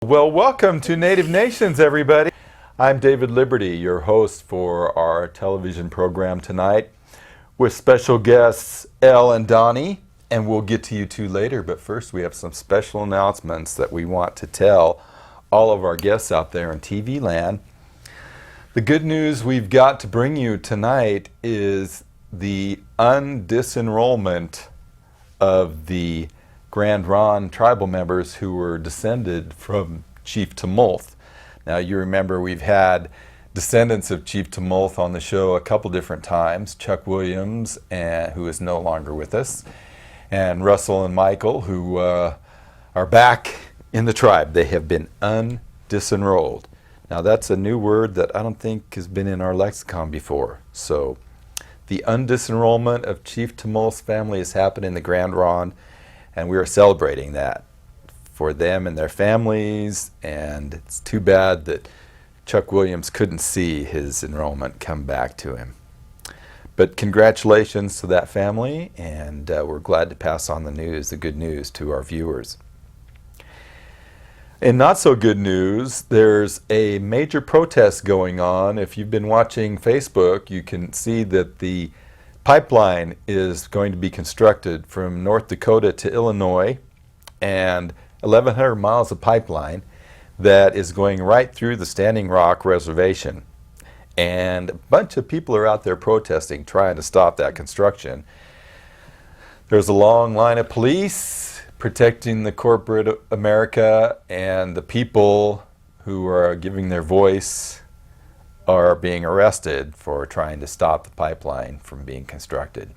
Well, welcome to Native Nations, everybody. I'm David Liberty, your host for our television program tonight, with special guests Elle and Donnie, and we'll get to you two later. But first, we have some special announcements that we want to tell all of our guests out there in TV land. The good news we've got to bring you tonight is the undisenrollment of the Grand Ronde tribal members who were descended from Chief Tumulth. Now, you remember we've had descendants of Chief Tumulth on the show a couple different times. Chuck Williams, who is no longer with us, and Russell and Michael, who are back in the tribe. They have been undisenrolled. Now, that's a new word that I don't think has been in our lexicon before. So, the undisenrollment of Chief Tumulth's family has happened in the Grand Ronde, and we are celebrating that for them and their families. And it's too bad that Chuck Williams couldn't see his enrollment come back to him. But congratulations to that family, and we're glad to pass on the good news to our viewers. In not so good news, there's a major protest going on. If you've been watching Facebook, you can see that the pipeline is going to be constructed from North Dakota to Illinois, and 1,100 miles of pipeline that is going right through the Standing Rock Reservation. And a bunch of people are out there protesting, trying to stop that construction. There's a long line of police protecting the corporate America, and the people who are giving their voice are being arrested for trying to stop the pipeline from being constructed.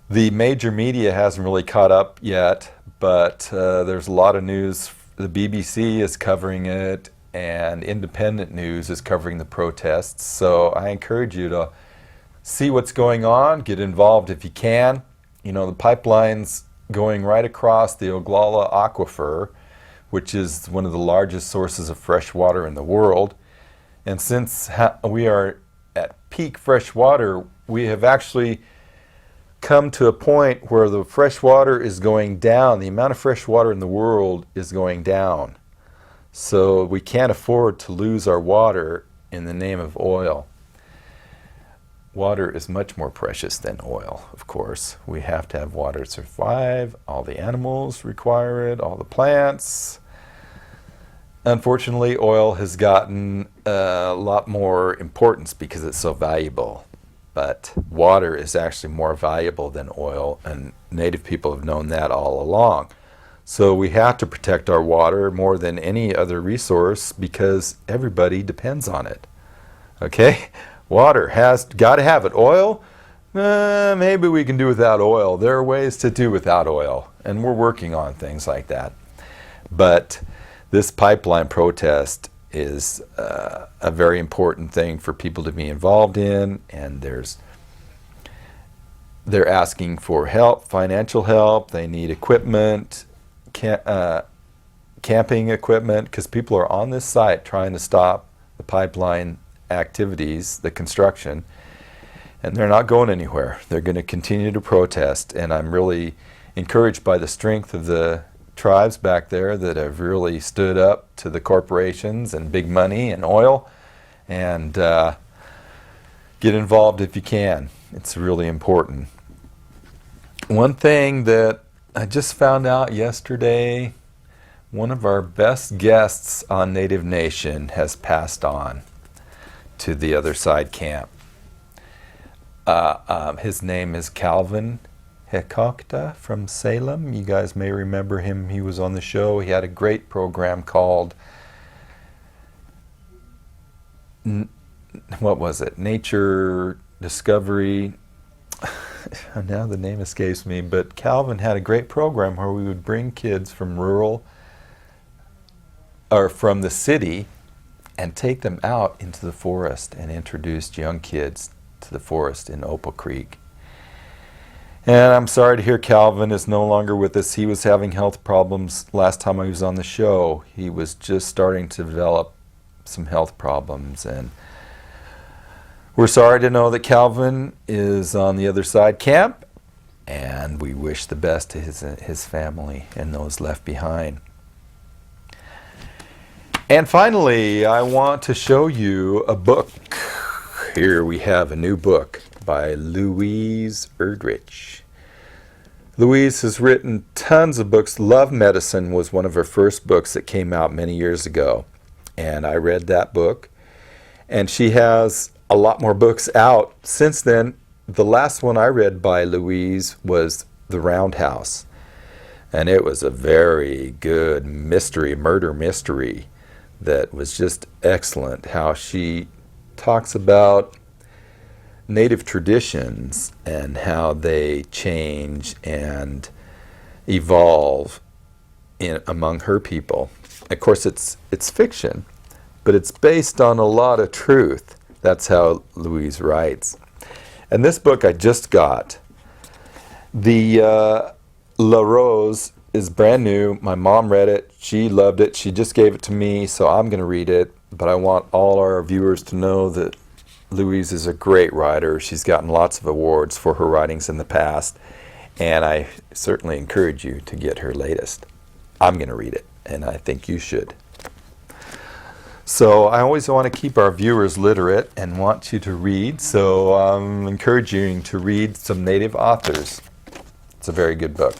The major media hasn't really caught up yet, but there's a lot of news. The BBC is covering it, and independent news is covering the protests. So I encourage you to see what's going on, get involved if you can. You know, the pipeline's going right across the Oglala Aquifer, which is one of the largest sources of fresh water in the world. And since we are at peak fresh water, we have actually come to a point where the fresh water is going down. The amount of fresh water in the world is going down. So we can't afford to lose our water in the name of oil. Water is much more precious than oil, of course. We have to have water to survive. All the animals require it, all the plants. Unfortunately, oil has gotten a lot more importance because it's so valuable. But water is actually more valuable than oil, and Native people have known that all along. So we have to protect our water more than any other resource because everybody depends on it. Okay? Water has got to have it. Oil? Maybe we can do without oil. There are ways to do without oil, and we're working on things like that. But this pipeline protest is a very important thing for people to be involved in, and they're asking for help, financial help. They need equipment, camping equipment, because people are on this site trying to stop the pipeline activities, the construction, and they're not going anywhere. They're going to continue to protest, and I'm really encouraged by the strength of the tribes back there that have really stood up to the corporations and big money and oil, and get involved if you can. It's really important. One thing that I just found out yesterday, one of our best guests on Native Nation has passed on to the other side camp. His name is Calvin Hekokta from Salem. You guys may remember him. He was on the show. He had a great program called, what was it? Nature Discovery. Now the name escapes me, but Calvin had a great program where we would bring kids from from the city and take them out into the forest and introduce young kids to the forest in Opal Creek. And I'm sorry to hear Calvin is no longer with us. He was having health problems last time I was on the show. He was just starting to develop some health problems, and we're sorry to know that Calvin is on the other side camp, and we wish the best to his family and those left behind. And finally, I want to show you a book. Here we have a new book by Louise Erdrich. Louise has written tons of books. Love Medicine was one of her first books that came out many years ago. And I read that book. And she has a lot more books out since then. The last one I read by Louise was The Roundhouse. And it was a very good murder mystery that was just excellent. How she talks about Native traditions and how they change and evolve among her people. Of course, it's fiction, but it's based on a lot of truth. That's how Louise writes. And this book I just got. The La Rose is brand new. My mom read it. She loved it. She just gave it to me, so I'm going to read it. But I want all our viewers to know that Louise is a great writer. She's gotten lots of awards for her writings in the past, and I certainly encourage you to get her latest. I'm going to read it, and I think you should. So I always want to keep our viewers literate and want you to read, so I'm encouraging you to read some Native authors. It's a very good book.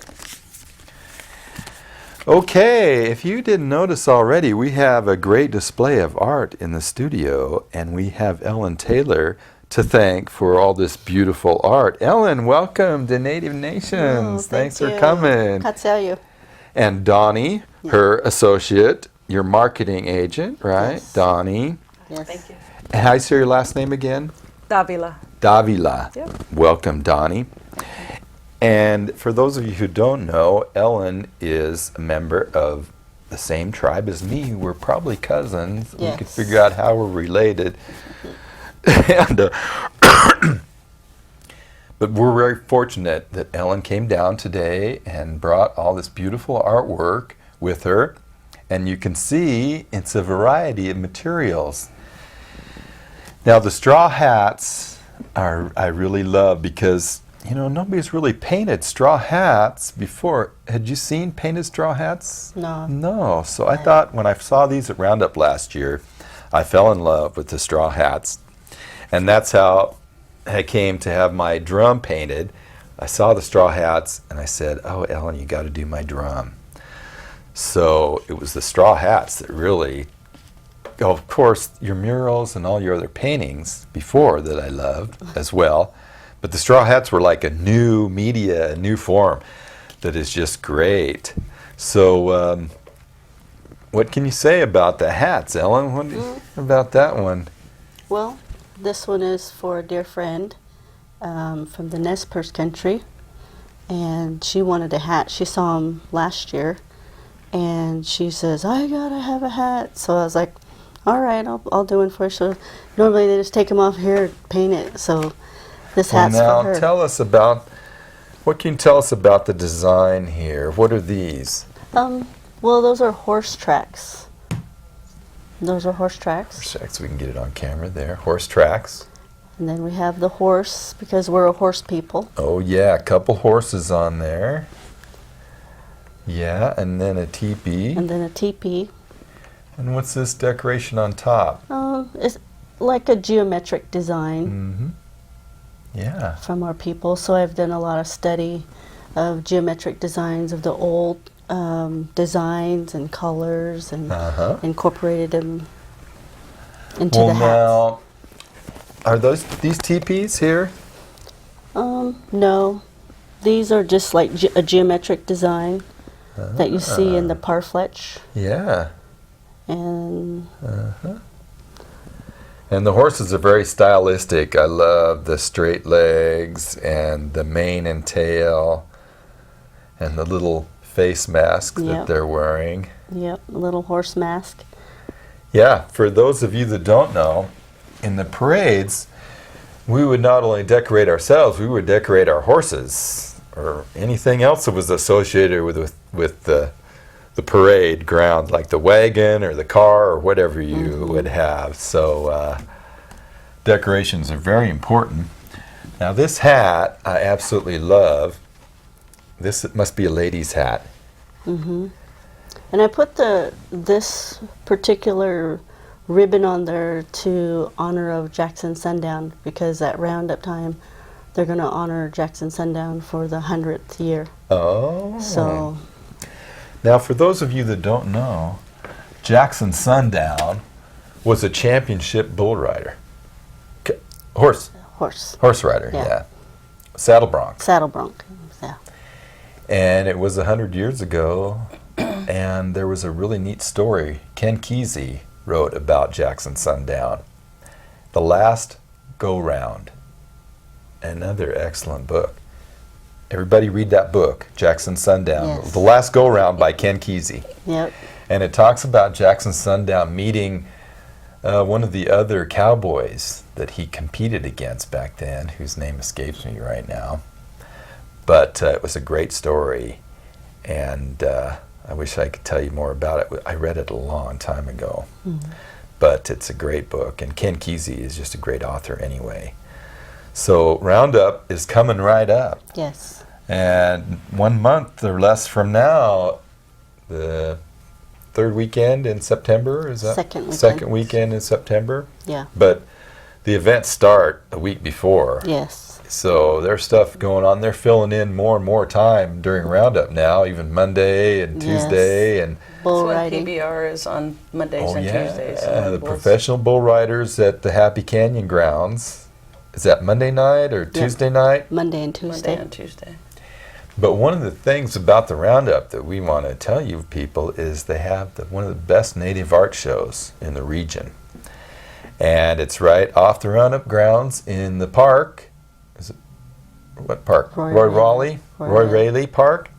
Okay, if you didn't notice already, we have a great display of art in the studio, and we have EllenTaylor to thank for all this beautiful art. Ellen, welcome to Native Nations. Thanks for coming. Katsayu. And Donnie, her associate, your marketing agent, right? Yes. Donnie. Yes. Thank you. And how do you say your last name again? Davila. Davila. Yep. Welcome, Donnie. And for those of you who don't know, Ellen is a member of the same tribe as me. We're probably cousins. Yes. We could figure out how we're related. And, but we're very fortunate that Ellen came down today and brought all this beautiful artwork with her. And you can see it's a variety of materials. Now the straw hats I really love because nobody's really painted straw hats before. Had you seen painted straw hats? No. No. So I thought when I saw these at Roundup last year, I fell in love with the straw hats. And that's how I came to have my drum painted. I saw the straw hats and I said, "Oh, Ellen, you got to do my drum." So it was the straw hats that really, of course, your murals and all your other paintings before that I loved as well. But the straw hats were like a new media, a new form that is just great. So what can you say about the hats, Ellen? What about that one? Well, this one is for a dear friend from the Nez Perce country. And she wanted a hat. She saw him last year. And she says, "I gotta have a hat." So I was like, "All right, I'll do one for her." So normally they just take them off here and paint it. So this hat's now for her. tell us about, what can you tell us about the design here? What are these? Well, those are horse tracks. Those are horse tracks. Horse tracks, we can get it on camera there. Horse tracks. And then we have the horse, because we're a horse people. Oh yeah, a couple horses on there. Yeah, and then a teepee. And then a teepee. And what's this decoration on top? It's like a geometric design. Mm-hmm. Yeah. From our people. So I've done a lot of study of geometric designs of the old designs and colors and incorporated them into the hats. Now, are these teepees here? No. These are just like a geometric design that you see in the parfleche. Yeah. And and the horses are very stylistic. I love the straight legs and the mane and tail and the little face mask that they're wearing. Yep, a little horse mask. Yeah, for those of you that don't know, in the parades, we would not only decorate ourselves, we would decorate our horses or anything else that was associated with the parade ground, like the wagon or the car or whatever you would have. So decorations are very important. Now this hat I absolutely love. This must be a lady's hat. And I put this particular ribbon on there to honor of Jackson Sundown, because at roundup time they're going to honor Jackson Sundown for the 100th year. Oh. So Now, for those of you that don't know, Jackson Sundown was a championship bull rider. Horse rider, Yeah. yeah. Saddle bronc. saddle bronc. Yeah. And it was 100 years ago, and there was a really neat story. Ken Kesey wrote about Jackson Sundown. The Last Go-Round. Another excellent book. Everybody read that book, Jackson Sundown. Yes. The Last Go-Round by Ken Kesey. Yep. And it talks about Jackson Sundown meeting one of the other cowboys that he competed against back then, whose name escapes me right now. But it was a great story, and I wish I could tell you more about it. I read it a long time ago, but it's a great book, and Ken Kesey is just a great author anyway. So Roundup is coming right up. Yes. And 1 month or less from now, the third weekend in September, is that? Second weekend in September. Yeah. But the events start a week before. Yes. So there's stuff going on. They're filling in more and more time during Roundup now, even Monday and Tuesday. And Bull So when riding. PBR is on Mondays and Tuesdays. the and bulls. professional bull riders at the Happy Canyon grounds. Is that Monday night or Tuesday night? Monday and Tuesday. Monday and Tuesday. But one of the things about the Roundup that we want to tell you people is they have one of the best native art shows in the region. And it's right off the Roundup grounds in the park. Is it, what park? Roy Raleigh? Roy Raleigh. Raleigh Park.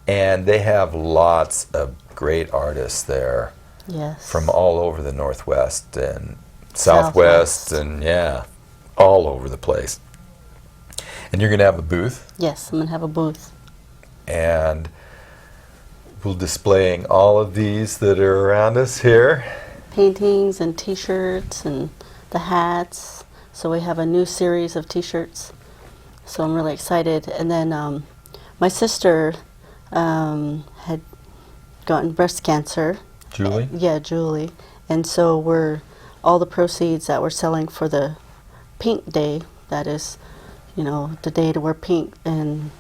And they have lots of great artists there Yes. from all over the Northwest and Southwest and all over the place. And you're going to have a booth, Yes, I'm going to have a booth. and we're displaying all of these that are around us here. Paintings and T-shirts and the hats. So we have a new series of T-shirts. So I'm really excited. And then my sister had gotten breast cancer. Julie? Yeah, Julie. And so all the proceeds that we're selling for the Pink Day, that is, the day to wear pink, and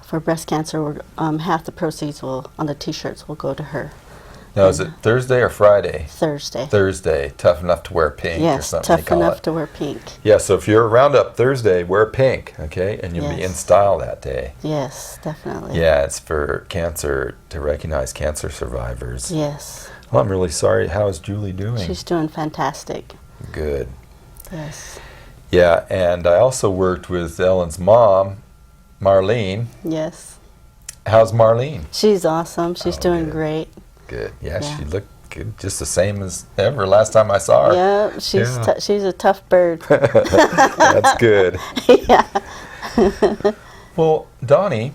for breast cancer, half the proceeds on the T-shirts will go to her. Now, is it Thursday or Friday? Thursday. Thursday. Tough enough to wear pink or Yes, something they tough call enough it. to wear pink. Yeah, so if you're around up Thursday, wear pink, okay? And you'll be in Yes. style that day. Yes, definitely. Yeah, it's for cancer, to recognize cancer survivors. Yes. Well, I'm really sorry. How is Julie doing? She's doing fantastic. Good. Yes. Yeah, and I also worked with Ellen's mom, Marlene. Yes. How's Marlene? She's awesome. She's Oh, doing good. great. Good. Yeah, Yeah. she looked good, just the same as ever last time I saw her. Yeah, she's Yeah. she's a tough bird. That's good. Yeah. Well, Donnie,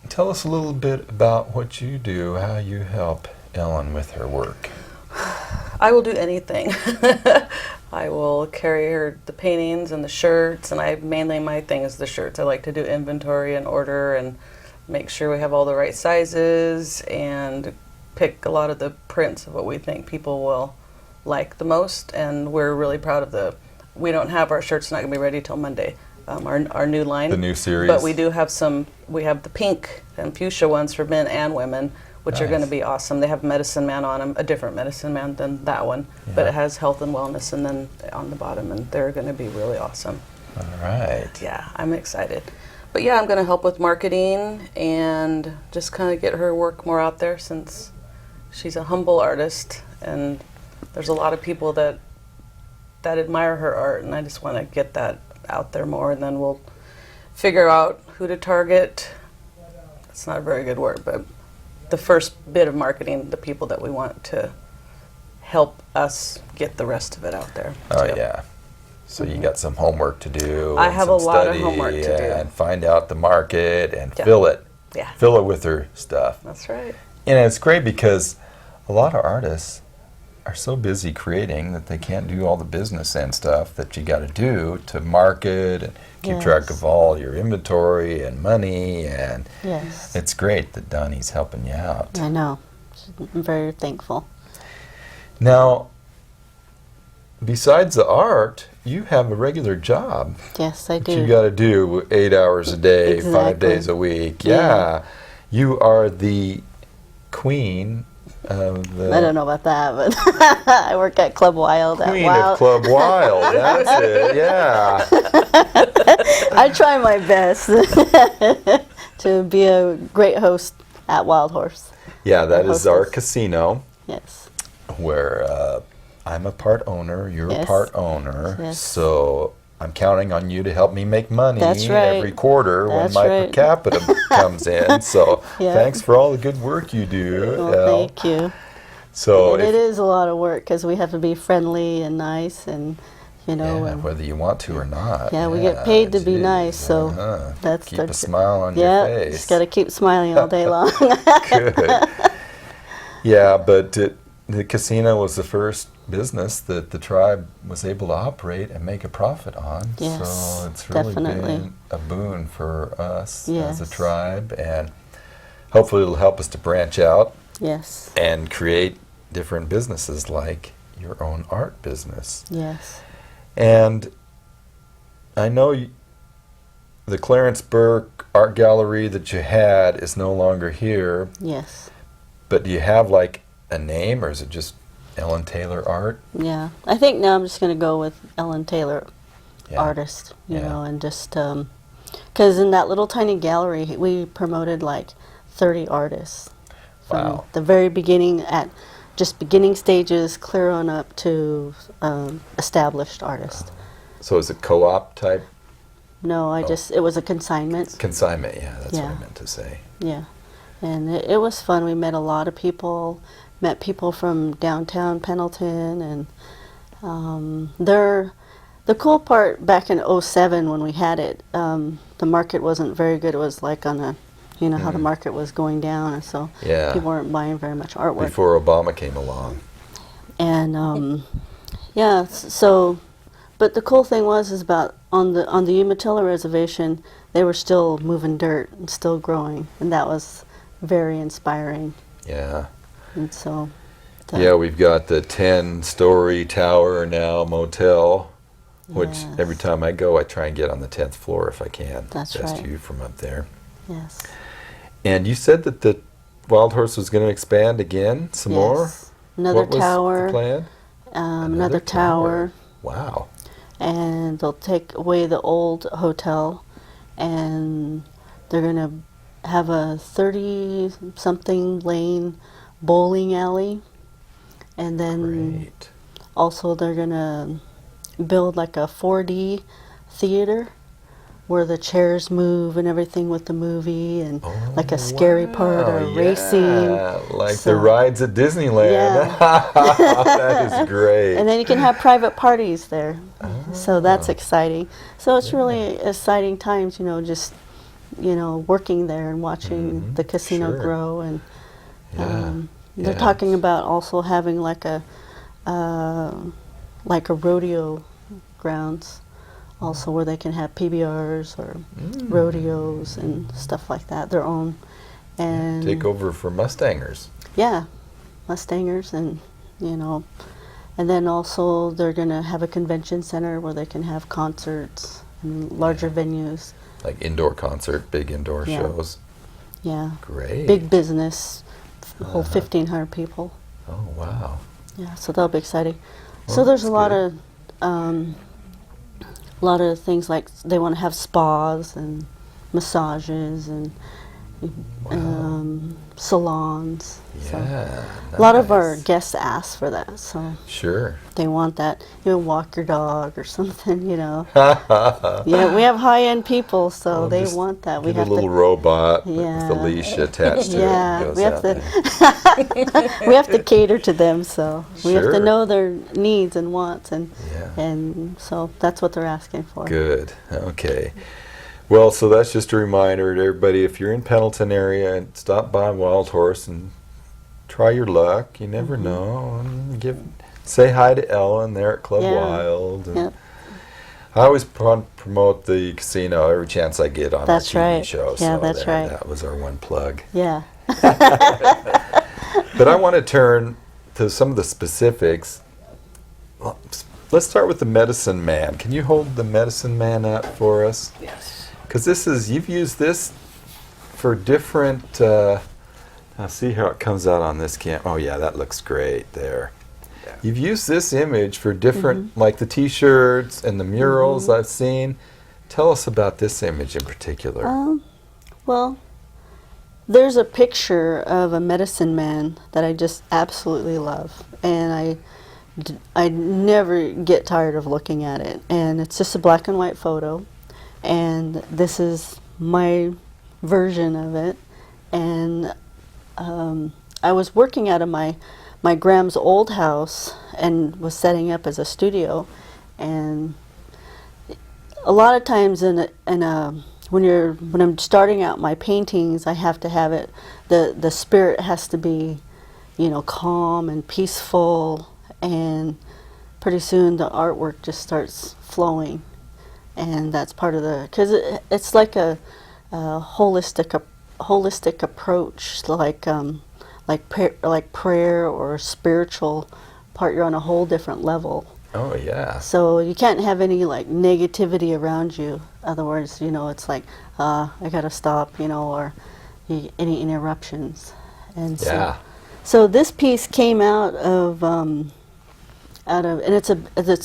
tell us a little bit about what you do, how you help Ellen with her work. I will do anything. I will carry her the paintings and the shirts, and mainly my thing is the shirts. I like to do inventory and order and make sure we have all the right sizes and pick a lot of the prints of what we think people will like the most. And we're really proud of we don't have our shirts not going to be ready till Monday, our new line. The new series. But we do have we have the pink and fuchsia ones for men and women, which are going to Nice. be awesome. They have Medicine Man on them, a different Medicine Man than that one, but Yeah. it has health and wellness and then on the bottom, and they're going to be really awesome. All right. Yeah, I'm excited. But yeah, I'm going to help with marketing and just kind of get her work more out there, since she's a humble artist, and there's a lot of people that admire her art, and I just want to get that out there more, and then we'll figure out who to target. It's not a very good word, but the first bit of marketing, the people that we want to help us get the rest of it out there. Oh, too. yeah. So you got some homework to do. I and have some a lot of study homework to do. and find out the market and Yeah. fill it. Yeah, Fill it with her stuff. that's right. And it's great because a lot of artists are so busy creating that they can't do all the business end stuff that you got to do to market and keep track Yes. of all your inventory and money. And Yes. it's great that Donnie's helping you out. I know. I'm very thankful. Now, besides the art, you have a regular job. Yes, I That do. you got to do 8 hours a day, 5 Exactly. days a week. Yeah. Yeah. You are the queen of the I don't know about that, but I work at Club Wild. queen at Wild. of Club Wild. That's it. Yeah. I try my best to be a great host at Wild Horse. Yeah, that is our Hostess. casino Yes. where I'm a part owner, you're a Yes. part owner. Yes. So I'm counting on you to help me make money That's right. every quarter That's when my per right. capita comes in. So Yeah. thanks for all the good work you do. Well, Elle. thank you. So And if, it is a lot of work because we have to be friendly and nice, and you know. yeah, and whether you want to or not. Yeah, we get paid to be geez, nice, so that's keep the a smile on yeah, your face. just got to keep smiling all day long. Good. Yeah, but the casino was the first business that the tribe was able to operate and make a profit on. Yes, so it's really definitely. been a boon for us as Yes. a tribe, and hopefully it'll help us to branch out Yes, and create different businesses like your own art business. yes, And I know the Clarence Burke Art Gallery that you had is no longer here, yes. but do you have like a name, or is it just EllenTaylor Art? Yeah, I think now I'm just going to go with EllenTaylor Yeah. artist, you Yeah. know, and just because in that little tiny gallery we promoted like 30 artists from Wow. the very beginning at just beginning stages clear on up to established artists. So is it co-op type No, I Oh. just it was a consignment. consignment? Yeah, that's what Yeah. I meant to say. Yeah, and it was fun. We met a lot of people, met people from downtown Pendleton, and the cool part back in '07 when we had it, the market wasn't very good. It was like on a, you know, how the market was going down, and so Yeah. people weren't buying very much artwork. Before Obama came along. And yeah, so, but the cool thing was is about on the Umatilla reservation, they were still moving dirt and still growing, and that was very inspiring. Yeah. And so, Yeah, we've got the 10-story tower now motel, which Yes. every time I go, I try and get on the 10th floor if I can. That's Best right. view from up there. yes, And you said that the Wild Horse was going to expand again, some more? yes. Another What was tower, the plan? another tower, Wow. and they'll take away the old hotel, and they're gonna have a 30-something lane bowling alley, and then Great. also they're gonna build like a 4D theater where the chairs move and everything with the movie, and like a scary part or wow, racing. Yeah, like So- the rides at Disneyland. Yeah. That is great. And then you can have private parties there. So that's exciting. So it's really exciting times, you know, just, you know, working there and watching the casino Sure. grow. And Yeah. they're Yeah. talking about also having like a rodeo grounds also where they can have PBRs or rodeos and stuff like that, their own. And Take over for Mustangers. yeah, Mustangers, and you know, and then also they're gonna have a convention center where they can have concerts and larger venues. Like indoor concert, big indoor Yeah. shows. Yeah, Great. big business, hold Uh-huh. 1,500 people. Oh, wow. Yeah, so that'll be exciting. Well, So there's that's a lot of things like they want to have spas and massages and salons. So Yeah. a lot of our nice. guests ask for that, so Sure. they want that. You know, walk your dog or something. You know. Yeah, we have high-end people, so Well, they just want that. We Get a have little to. robot with Yeah. the leash attached to Yeah, it. and we goes have out to. there. We have to cater to them, so we have Sure. to know their needs and wants, and Yeah. so that's what they're asking for. Good. Okay. Well, so that's just a reminder to everybody, if you're in Pendleton area, and stop by Wild Horse and try your luck. You never Mm-hmm. know. And say hi to Ellen there at Club Yeah. Wild. And Yep. I always promote the casino every chance I get on That's our TV right. show. Yeah, so that's right. That was our one plug. Yeah. But I want to turn to some of the specifics. Well, let's start with the medicine man. Can you hold the medicine man up for us? Yes. Because you've used this for different, I'll see how it comes out on this cam. Oh yeah, that looks great there. Yeah. You've used this image for different, like the t-shirts and the murals I've seen. Tell us about this image in particular. Well, there's a picture of a medicine man that I just absolutely love, and I never get tired of looking at it. And it's just a black and white photo, and this is my version of it. And I was working out of my Graham's old house and was setting up as a studio, and a lot of times when I'm starting out my paintings, I have to have it, the spirit has to be, calm and peaceful, and pretty soon the artwork just starts flowing, and that's part of because it's like a holistic approach, like prayer or spiritual part. You're on a whole different level. Oh yeah. So you can't have any negativity around you. Otherwise, it's like I gotta stop, or any interruptions. And so this piece came out of and it's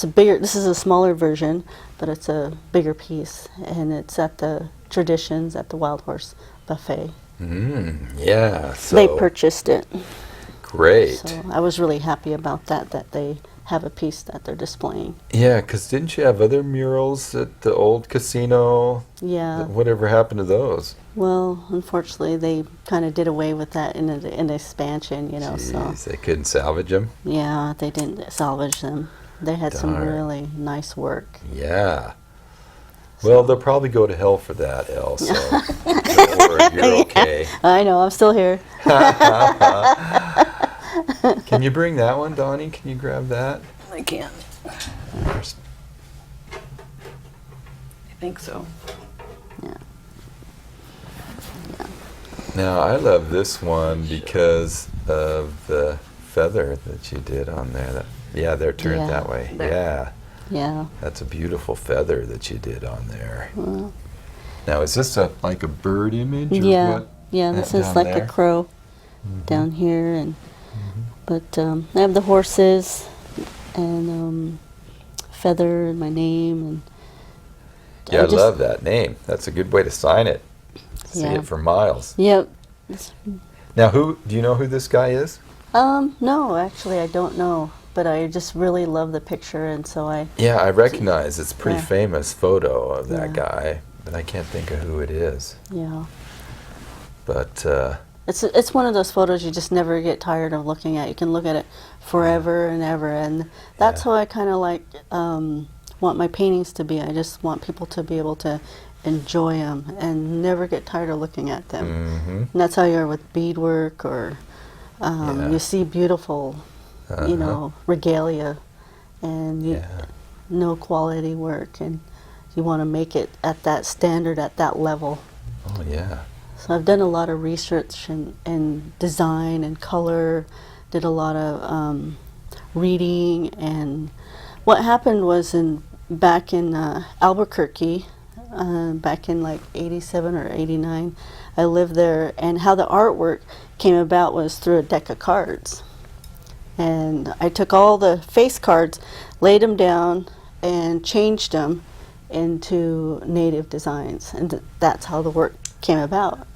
a bigger. This is a smaller version, but it's a bigger piece, and it's at the Traditions at the Wild Horse Buffet. Yeah. So They purchased it. Great. So I was really happy about that they have a piece that they're displaying. Yeah, because didn't you have other murals at the old casino? Yeah. Whatever happened to those? Well, unfortunately, they kind of did away with that in an expansion, Jeez, so. they couldn't salvage them? Yeah, they didn't salvage them. They had some Darn. really nice work. Yeah. Well, they'll probably go to hell for that, Elle, so don't worry, you're okay. I know, I'm still here. Can you bring that one, Donnie? Can you grab that? I can. There's- I think so. Yeah. Now, I love this one because of the feather that you did on there. They're turned Yeah. that way. There. Yeah. Yeah. That's a beautiful feather that you did on there. Well, Now, is this like a bird image or yeah. what? Yeah, this Down is like there? a crow down here, and but I have the horses and feather and my name, and Yeah, I just- love that name. That's a good way to sign it. See Yeah. it for miles. Yep. Now, do you know who this guy is? No, actually, I don't know, but I just really love the picture, and so I. Yeah, I recognize it's a pretty Yeah. famous photo of that Yeah. guy, but I can't think of who it is. Yeah. But It's one of those photos you just never get tired of looking at. You can look at it forever and ever, and that's Yeah. how I kind of want my paintings to be. I just want people to be able to enjoy them and never get tired of looking at them. mhm. And that's how you are with beadwork, or Yeah. you see beautiful, regalia, and Yeah. no quality work, and you want to make it at that standard, at that level. Oh yeah. So I've done a lot of research and design and color, did a lot of reading, and what happened was back in Albuquerque, back in like 87 or 89, I lived there, and how the artwork came about was through a deck of cards. And I took all the face cards, laid them down, and changed them into native designs, and that's how the work came about.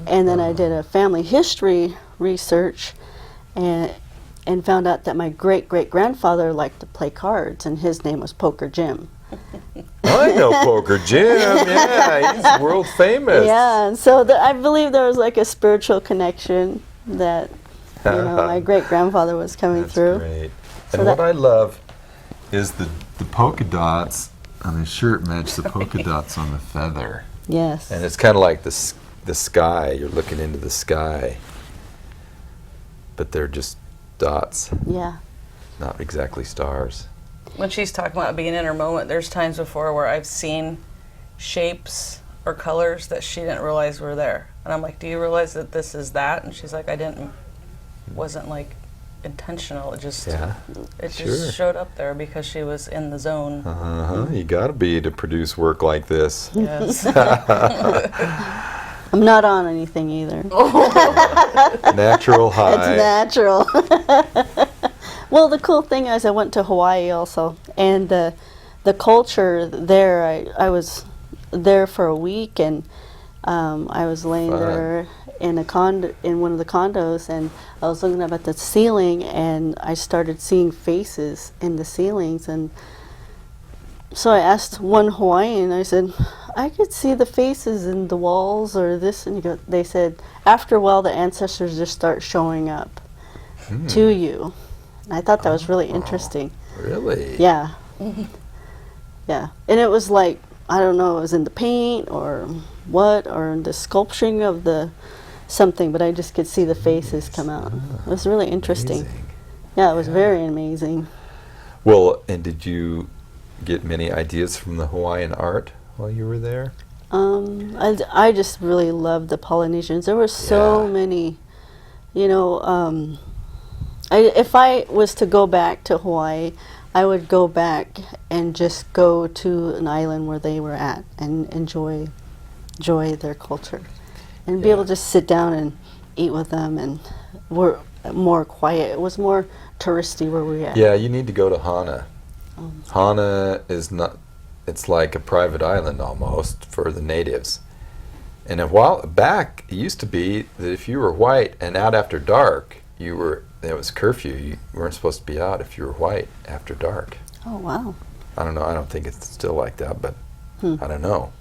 And then I did a family history research, and found out that my great-great-grandfather liked to play cards, and his name was Poker Jim. I know Poker Jim. Yeah, he's world famous. Yeah, and so I believe there was like a spiritual connection that my great-grandfather was coming That's through. great. So And that- what I love is the polka dots on the shirt match the polka dots on the feather. Yes. And it's kind of like the sky. You're looking into the sky. But they're just dots, Yeah. not exactly stars. When she's talking about being in her moment, there's times before where I've seen shapes or colors that she didn't realize were there. And I'm like, do you realize that this is that? And she's like, I didn't. wasn't like intentional. It just Yeah. it Sure. just showed up there because she was in the zone. You got to be to produce work like this. Yes. I'm not on anything either. Natural high. It's natural. Well, the cool thing is I went to Hawaii also, and the culture there, I was there for a week, and I was laying Fun. there in one of the condos, and I was looking up at the ceiling, and I started seeing faces in the ceilings, and so I asked one Hawaiian, I said, I could see the faces in the walls or this, and they said, after a while the ancestors just start showing up to you. And I thought that was really interesting. Really? Yeah. Yeah. And it was like, I don't know, it was in the paint or what, or in the sculpturing of the something, but I just could see the faces come out. It was really interesting. Amazing. Yeah, it was very amazing. Well, and did you get many ideas from the Hawaiian art while you were there? I just really loved the Polynesians. There were so Yeah. many, you know, if I was to go back to Hawaii, I would go back and just go to an island where they were at and enjoy their culture. And be Yeah. able to just sit down and eat with them, and we're more quiet. It was more touristy where we were at. Yeah, you need to go to Hana. Hana is not, it's like a private island almost for the natives. And a while back, it used to be that if you were white and out after dark, it was curfew. You weren't supposed to be out if you were white after dark. Oh, wow. I don't know. I don't think it's still like that, but I don't know.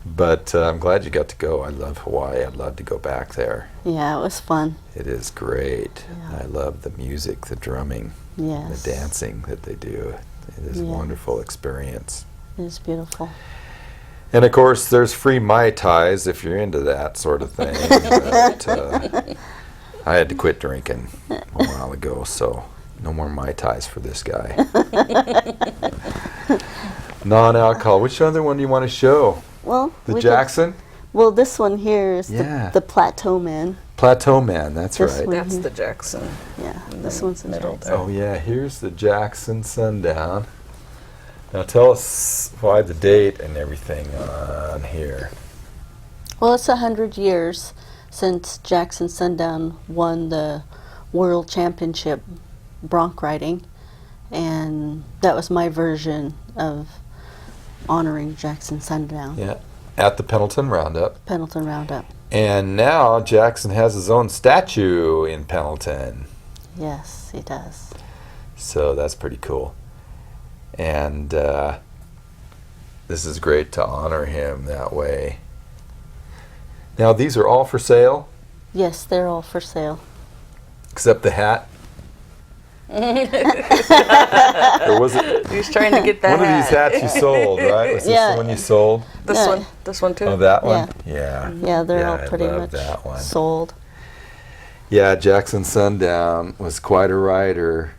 But I'm glad you got to go. I love Hawaii. I'd love to go back there. Yeah, it was fun. It is great. Yeah. I love the music, the drumming, Yes. the dancing that they do. It is a Yeah. wonderful experience. It was beautiful. And of course, there's free Mai Tais if you're into that sort of thing. But, I had to quit drinking a while ago, so no more Mai Tais for this guy. Non-alcohol. Which other one do you want to show? Well, The we could- Jackson? well, this one here is Yeah. the Plateau Man. Plateau Man, that's This right. one. That's the Jackson. Yeah, this one's the middle Jackson. there. Oh yeah, here's the Jackson Sundown. Now tell us why the date and everything on here. Well, it's 100 years since Jackson Sundown won the World Championship bronc riding, and that was my version of honoring Jackson Sundown. Yeah, at the Pendleton Roundup. Pendleton Roundup. And now Jackson has his own statue in Pendleton. Yes, he does. So that's pretty cool. And this is great to honor him that way. Now these are all for sale, Yes, they're all for sale. except the hat. Or was it He's trying to get that one of these hats you sold, right? Was this Yeah. the one you sold? This Yeah. one. This one too. Oh, that one? Yeah. Yeah, they're all I pretty love much that one. sold. Yeah, Jackson Sundown was quite a rider,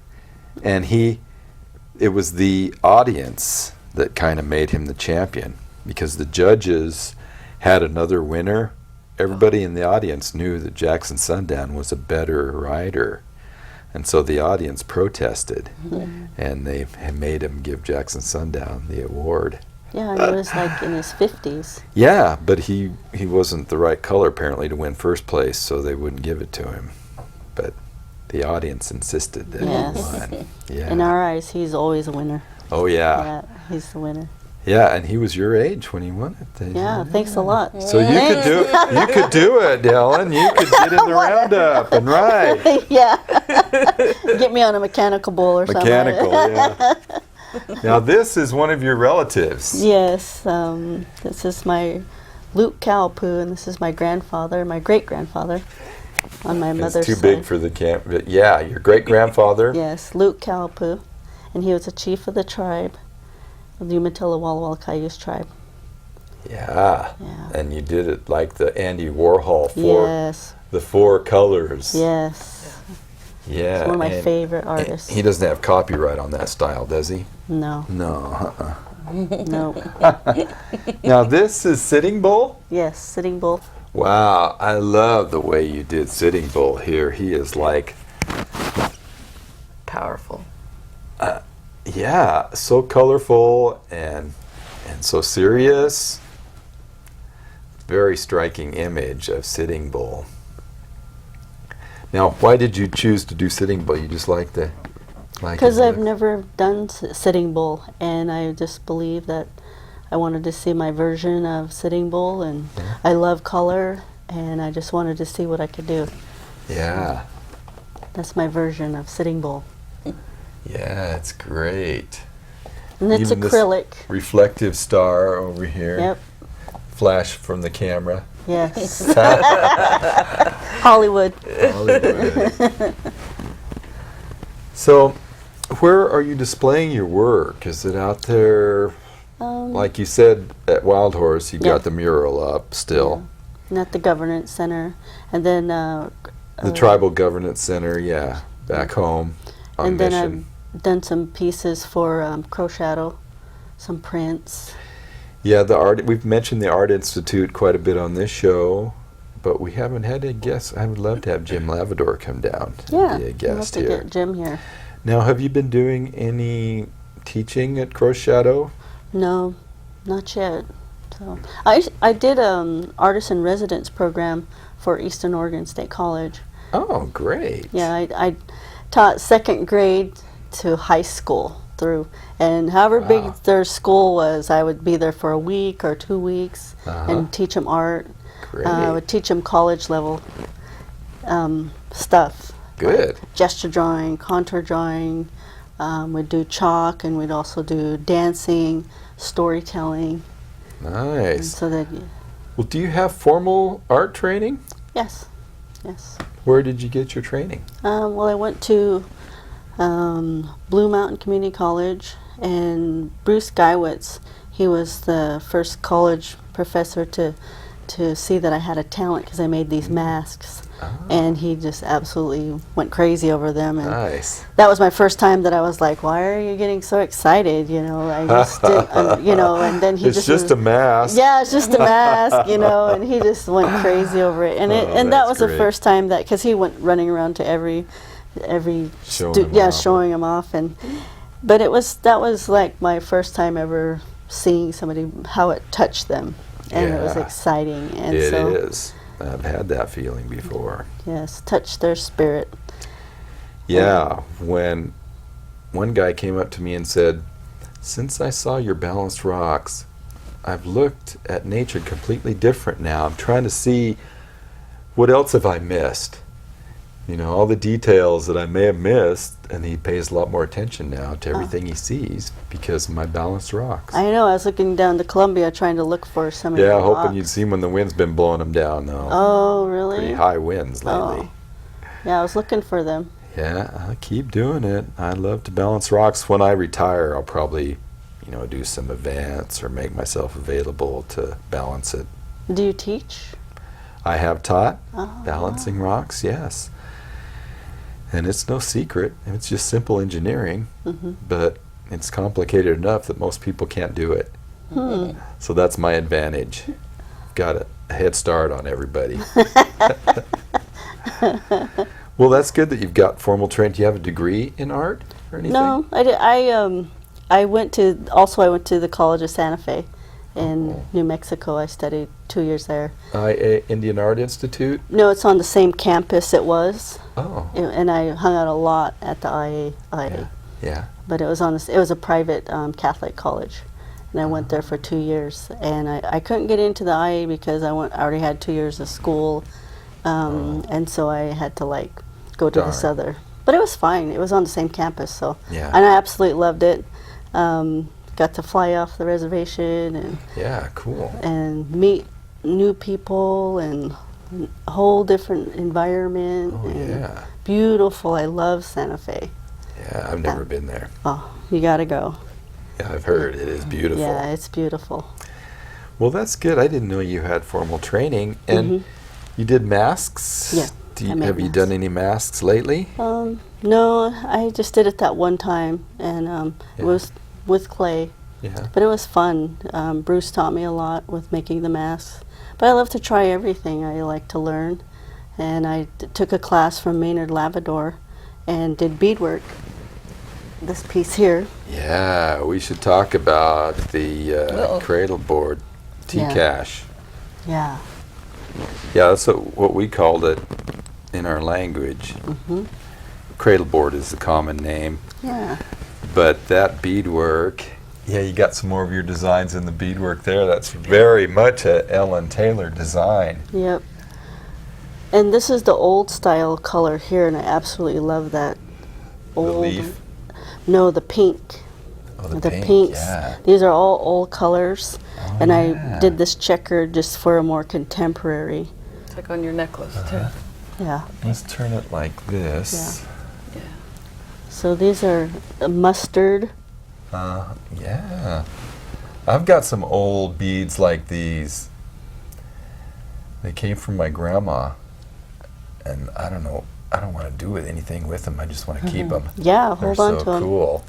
and it was the audience that kind of made him the champion, because the judges had another winner. Everybody in the audience knew that Jackson Sundown was a better rider, and so the audience protested, and they had made him give Jackson Sundown the award. Yeah, and he was like in his 50s. Yeah, but he wasn't the right color apparently to win first place, so they wouldn't give it to him. But the audience insisted that Yes. he won. Yeah. In our eyes, he's always a winner. Oh yeah. Yeah, he's the winner. Yeah, and he was your age when he won it. Yeah, thanks a lot. So you could do it. You could do it, Ellen. You could get in the roundup and ride. Yeah. Get me on a mechanical bull or Mechanical, something. yeah. Now this is one of your relatives. Yes, this is my Luke Kalpu, and this is my grandfather, my great-grandfather, on my mother's It's too side. big for the camp. But yeah, your great grandfather. Yes, Luke Kalpu, and he was a chief of the tribe, of the Umatilla Walla Walla Cayuse tribe. Yeah. Yeah. And you did it like the Andy Warhol for Yes, the four colors. yes. Yeah. He's one of my and favorite artists. He doesn't have copyright on that style, does he? No. No. No. Now this is Sitting Bull? Yes, Sitting Bull. Wow, I love the way you did Sitting Bull here. He is like, Powerful. yeah, so colorful and so serious. Very striking image of Sitting Bull. Now, why did you choose to do Sitting Bull? You just like the Because I've never done Sitting Bull, and I just believe that I wanted to see my version of Sitting Bull, and I love color, and I just wanted to see what I could do. Yeah. That's my version of Sitting Bull. Yeah, it's great. And it's Even this acrylic. reflective star over here. Yep. Flash from the camera. Yes. Hollywood. Hollywood. So, where are you displaying your work? Is it out there? Like you said, at Wild Horse, you got the mural up still. And at the Governance Center. And then... The Tribal Governance Center, yeah, back home on and mission. then I've done some pieces for Crow Shadow, some prints. Yeah, the art. We've mentioned the Art Institute quite a bit on this show, but we haven't had a guest. I would love to have Jim Lavador come down and be a I'd love guest to here. get Jim here. Now, have you been doing any teaching at Crow Shadow? No, not yet. So I did artist in residence program for Eastern Oregon State College. Oh, great. Yeah, I taught second grade to high school through, and however big their school was, I would be there for a week or 2 weeks and teach them art. Great. I would teach them college level stuff. Good. Like gesture drawing, contour drawing. We'd do chalk, and we'd also do dancing, storytelling. And Nice. so that, Well, do you have formal art training? yes. Where did you get your training? Well, I went to Blue Mountain Community College, and Bruce Geiwitz, he was the first college professor to see that I had a talent because I made these masks. And he just absolutely went crazy over them. And Nice. that was my first time that I was like, why are you getting so excited? You know, I just didn't, you know, and then he It's just was, a mask. yeah, it's just a mask, you know, and he just went crazy over it. And and that that's was the great. first time that, because he went running around to every Showing them off. showing them off. And but that was like my first time ever seeing somebody, how it touched them. And it was Yeah. exciting. And It so, is. I've had that feeling before. yes, touched their spirit. Yeah, when one guy came up to me and said, "Since I saw your balanced rocks, I've looked at nature completely different now. I'm trying to see what else have I missed. You know, all the details that I may have missed," and he pays a lot more attention now to everything he sees because of my balanced rocks. I know, I was looking down to Columbia trying to look for some of the Yeah, hoping rocks. you'd see when the wind's been blowing them down, though. Oh, really? Pretty high winds lately. Yeah, I was looking for them. Yeah, I'll keep doing it. I love to balance rocks. When I retire, I'll probably, do some events or make myself available to balance it. Do you teach? I have taught Oh, balancing rocks, yes. And it's no secret. It's just simple engineering, but it's complicated enough that most people can't do it. So that's my advantage. Got a head start on everybody. Well, that's good that you've got formal training. Do you have a degree in art or anything? No, I did. I went to the College of Santa Fe in New Mexico. I studied 2 years there. IA Indian Art Institute? No, it's on the same campus it was. Oh. And I hung out a lot at the IA. Yeah. But it was it was a private Catholic college, and I went there for 2 years. And I couldn't get into the IA because I already had 2 years of school, and so I had to go to this Darn. other. But it was fine. It was on the same campus, so Yeah. and I absolutely loved it. Got to fly off the reservation Yeah, cool. and meet new people and a whole different environment. Oh, and yeah. beautiful. I love Santa Fe. Yeah, I've never been there. Oh, you gotta go. Yeah, I've heard it is beautiful. Yeah, it's beautiful. Well, that's good. I didn't know you had formal training. And you did masks? Yeah, I made Have you masks. done any masks lately? No, I just did it that one time, and it Yeah. was with clay. Yeah. But it was fun. Bruce taught me a lot with making the masks. But I love to try everything. I like to learn. And I took a class from Maynard Lavador and did beadwork. This piece here. Yeah, we should talk about the Uh-oh. cradle board, Yeah. T-cash. Yeah. Yeah, that's what we called it in our language. Mm-hmm. Cradle board is the common name. Yeah. But that beadwork, yeah, you got some more of your designs in the beadwork there. That's very much a EllenTaylor design. Yep. And this is the old style color here, and I absolutely love that. The Old. leaf. No, the pink. Oh, the pink, pinks. yeah. These are all old colors. Oh, And yeah. I did this checker just for a more contemporary. It's like on your necklace too. Yeah. Let's turn it like this. Yeah. So these are mustard. Yeah. I've got some old beads like these. They came from my grandma. And I don't know, I don't want to do anything with them. I just want to keep them. Yeah, They're hold on so to them. cool.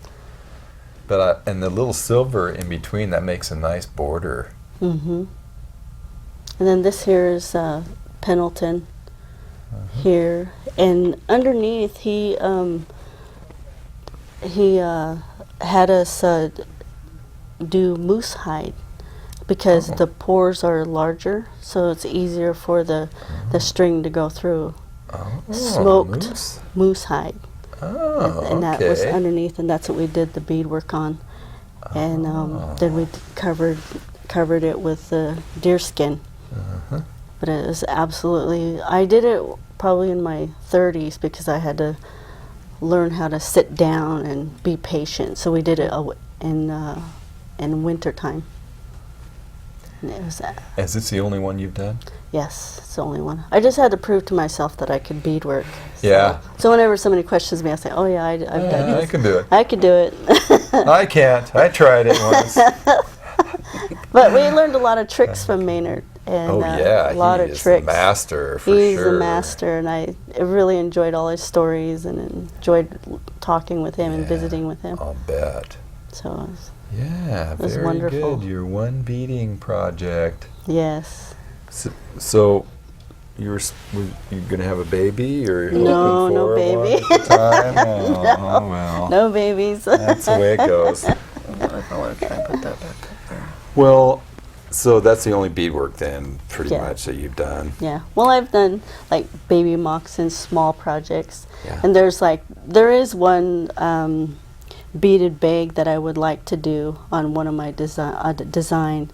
But and the little silver in between, that makes a nice border. Mm-hmm. And then this here is Pendleton here. And underneath, he had us do moose hide because the pores are larger, so it's easier for the string to go through. Oh, Smoked moose. moose hide. Oh, And that was okay. underneath, and that's what we did the beadwork on. And then we covered it with deer skin. Uh-huh. But it was absolutely, I did it probably in my 30s because I had to learn how to sit down and be patient. So we did it in winter time. And it was, Is this the only one you've done? yes, it's the only one. I just had to prove to myself that I could beadwork. So, Yeah. So whenever somebody questions me, I say, oh yeah, I've done I this. can do it. I could do it. I can't. I tried it once. But we learned a lot of tricks from Maynard. And Oh yeah, a lot he of is tricks. the master for He's sure. a master, and I really enjoyed all his stories and enjoyed talking with him and Yeah, visiting with him. I'll bet. So it was, Yeah, was very wonderful. good. Your one beading project. yes. So you're gonna have a baby, or you're No, looking no for baby. one at the time? Oh, No. well, No babies. that's the way it goes. I don't know if I want to try and put that back up there. Well, so that's the only beadwork then, pretty Yeah. much, that you've done. Yeah. Well, I've done like baby moccasins, small projects, Yeah. and there is one beaded bag that I would like to do on one of my design,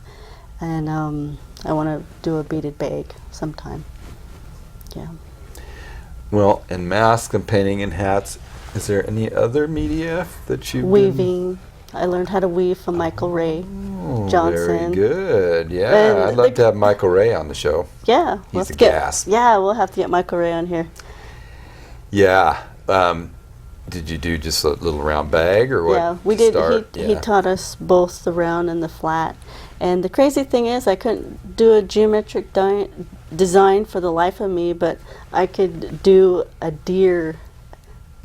and I want to do a beaded bag sometime. Yeah. Well, and masks and painting and hats. Is there any other media that you've been- Weaving. I learned how to weave from Michael Ray. Oh, Johnson. very good. Yeah, And I'd love to have Michael Ray on the show. Yeah. He's have a to get- gas. Yeah, we'll have to get Michael Ray on here. Yeah. Did you do just a little round bag or what? Yeah, we to did. start? He taught us both the round and the flat. And the crazy thing is, I couldn't do a geometric design for the life of me, but I could do a deer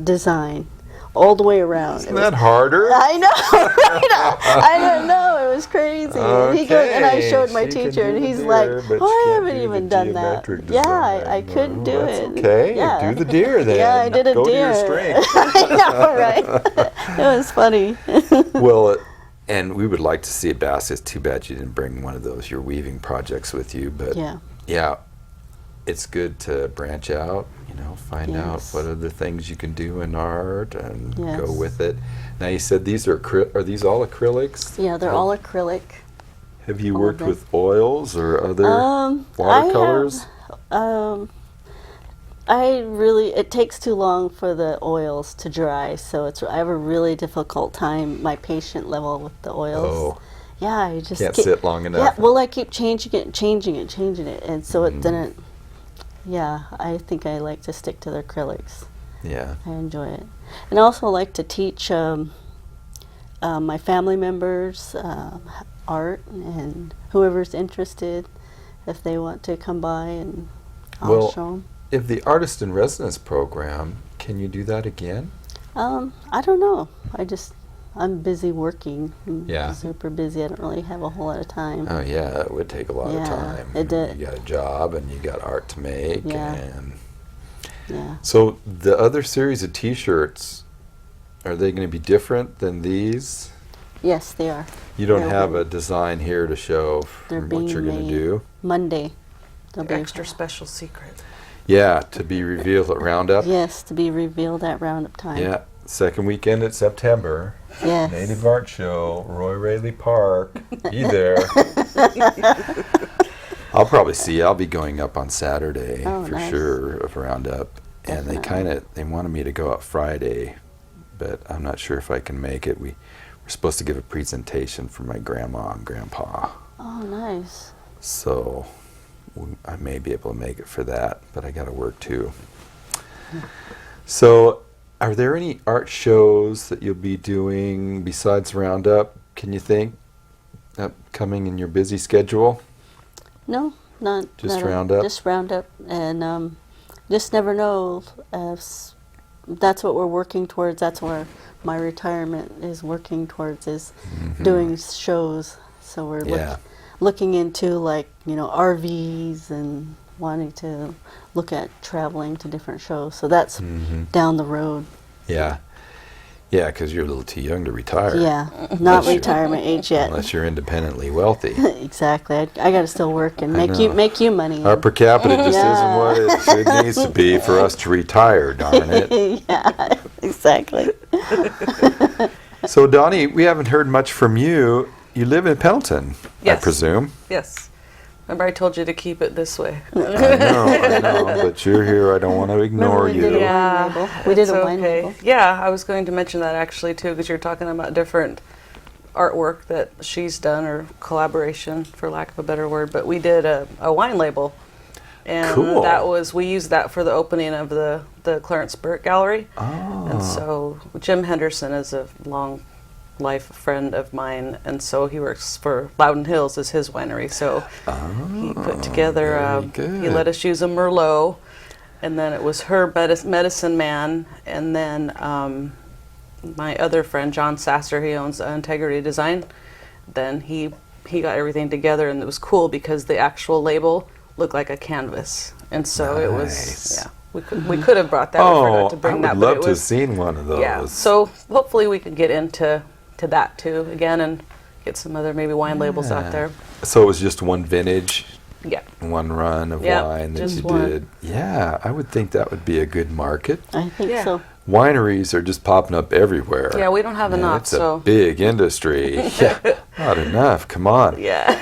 design all the way around. Isn't that harder? I know, I don't know. It was crazy. And he goes, and I Okay, showed my she can teacher, do and the he's deer, like, but "Oh, she I can't haven't do even the done that." geometric Yeah, design. I could do That's it. okay. Yeah. Do the deer then. Yeah, I did a Go deer. to your strength. I know, right? It was funny. Well, and we would like to see a basket. It's too bad you didn't bring one of those, your weaving projects with you. But Yeah. it's good to branch out, find out Yes. what other things you can do in art and go Yes. with it. Now you said these are these all acrylics? Yeah, they're all acrylic. Have you all worked of them. with oils or other watercolors? It takes too long for the oils to dry, so I have a really difficult time, my patient level with the oils. Oh, Yeah, I just can't sit long Yeah, enough. well, I keep changing it, and so it didn't. Yeah, I think I like to stick to the acrylics. Yeah. I enjoy it, and I also like to teach my family members art, and whoever's interested, if they want to come by, and I'll Well, show them. If the Artist in Residence program, can you do that again? I don't know. I'm busy working. I'm Yeah. super busy. I don't really have a whole lot of time. Oh yeah, it would take a lot of Yeah, time. it did. You got a job and you got art to make. Yeah. And Yeah. so the other series of T-shirts, are they going to be different than these? Yes, they are. You don't They're have being- a design here to show They're from what being you're going to made do? Monday. They'll be Extra special secret. Yeah, to be revealed at Roundup. Yes, to be revealed at roundup time. Yeah, second weekend in September. Yes. Native Art Show, Roy Raley Park. Be there. I'll probably see. I'll be going up on Saturday Oh, for nice. sure of Roundup, and they wanted me to go up Friday, but I'm not sure if I can make it. We're supposed to give a presentation for my grandma and grandpa, Oh, nice. so I may be able to make it for that, but I got to work too. So, are there any art shows that you'll be doing besides Roundup? Can you think upcoming in your busy schedule? No, not Just not a- Roundup? Just roundup, and just never know. That's what we're working towards. That's where my retirement is working towards, is doing shows. So we're Yeah. looking into, like, RVs and wanting to look at traveling to different shows. So that's down the road. Yeah. Yeah, because you're a little too young to retire. Yeah, not Unless you're- retirement age yet. Unless you're independently wealthy. Exactly. I got to still work and I know. make you money. Our per capita just Yeah. isn't what it needs to be for us to retire, darn it. Yeah, exactly. So, Donnie, we haven't heard much from you. You live in Pendleton, I Yes. presume. Yes. Remember I told you to keep it this way. I know, but you're here. I don't want to ignore we did you. a wine label. We did it's a wine okay. label. Yeah, I was going to mention that actually too, because you're talking about different artwork that she's done, or collaboration, for lack of a better word. But we did a wine label, and Cool. we used that for the opening of the Clarence Burke Gallery. Oh. And so Jim Henderson is a long life friend of mine, and so he works for Loudon Hills as his winery. So he put together, very he good. let us use a Merlot, and then it was her medicine man, and then my other friend John Sasser, he owns Integrity Design. Then he got everything together, and it was cool because the actual label looked like a canvas, and so it was Nice. we could have brought that. We forgot to I bring would that, love but it to have was seen one of those. yeah. So hopefully we can get into that too again, and get some other maybe wine labels Yeah. out there. So it was just one vintage, Yeah. one run of Yep, wine that just you one. did. Yeah, I would think that would be a good market. I think Yeah. so. Wineries are just popping up everywhere. Yeah, we don't have Man, enough, it's so a big industry. Yeah, not enough. Come on. yeah.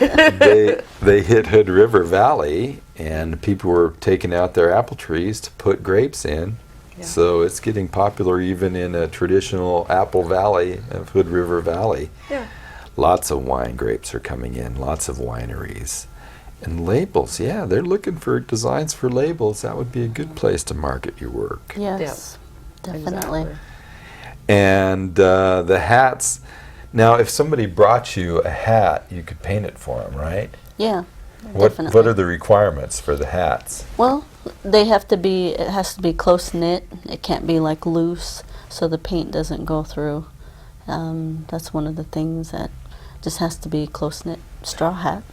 They hit Hood River Valley, and people were taking out their apple trees to put grapes in. Yeah. So it's getting popular even in a traditional apple valley of Hood River Valley. Yeah. Lots of wine grapes are coming in, lots of wineries. And labels, yeah, they're looking for designs for labels. That would be a good place to market your work. Yes, definitely. Exactly. And the hats, now if somebody brought you a hat, you could paint it for them, right? Yeah, What definitely. are the requirements for the hats? Well, it has to be close knit. It can't be like loose, so the paint doesn't go through. That's one of the things that just has to be close knit. Straw hat.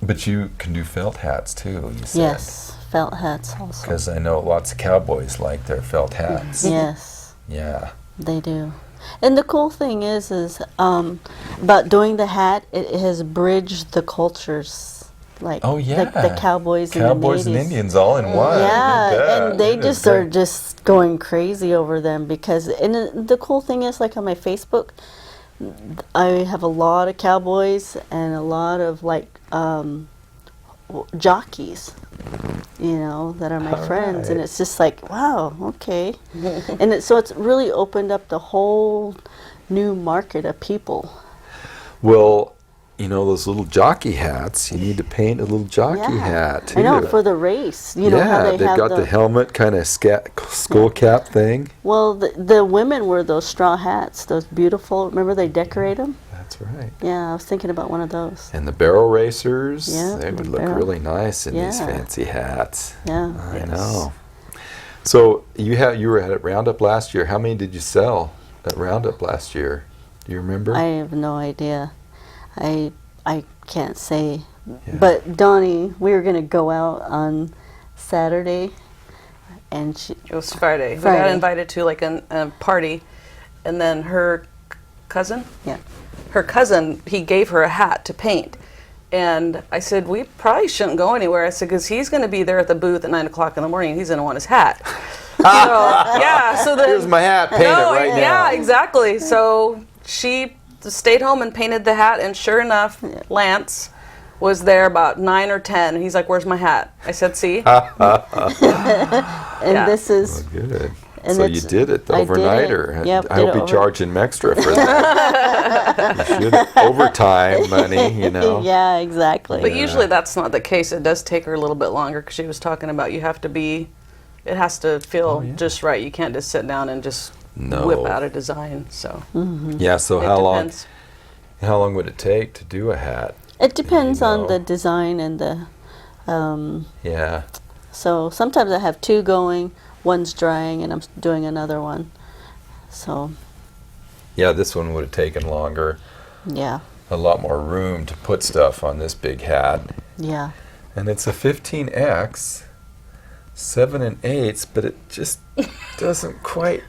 But you can do felt hats too, you said. Yes, felt hats also. Because I know lots of cowboys like their felt hats. Yes, Yeah. they do. And the cool thing is about doing the hat. It has bridged the cultures, like Oh, yeah. the cowboys, Cowboys and and the natives. Indians all in one. Yeah, You bet. and they It just is are great. just going crazy over them because, and the cool thing is, like on my Facebook, I have a lot of cowboys and a lot of jockeys, that are my All friends, and right. it's just like, wow, okay, and so it's really opened up the whole new market of people. Well, those little jockey hats, you need to paint a little jockey Yeah. hat too. I know, for the race, how yeah, they they've have got the helmet kind of skull cap thing. Well, the women wear those straw hats, those beautiful. Remember, they decorate them. That's right. Yeah, I was thinking about one of those. And the barrel racers, Yeah, they the would look barrel. really nice in these Yeah. fancy hats. Yeah. I Yes. know. So you were at Roundup last year. How many did you sell at Roundup last year? Do you remember? I have no idea. I can't say. Yeah. But Donnie, we were gonna go out on Saturday, and she. It was Friday. We Friday. got invited to like a party, and then her cousin, Yeah. her cousin, he gave her a hat to paint. And I said, we probably shouldn't go anywhere. I said, because he's going to be there at the booth at 9 o'clock in the morning. And he's going to want his hat. So, yeah. So then, Here's my hat. Paint it right now. yeah, exactly. So she stayed home and painted the hat. And sure enough, Lance was there about 9 or 10. And he's like, where's my hat? I said, see? And Yeah. this is. Oh, good. And So you it's- did it the I did it. overnighter. Yep, I did hope it you over- charged him extra for that. You should. Overtime money, you know. Yeah, exactly. But usually that's not the case. It does take her a little bit longer because she was talking about you have to be, it has to feel just right. You can't just sit down and just No. whip out a design. So Yeah, so it how depends. long would it take to do a hat? It depends know. on the design and the. Yeah. So sometimes I have two going, one's drying, and I'm doing another one. So Yeah, this one would have taken longer. yeah, A lot more room to put stuff on this big hat. yeah. And it's a 15X, 7 and 8s, but it just doesn't quite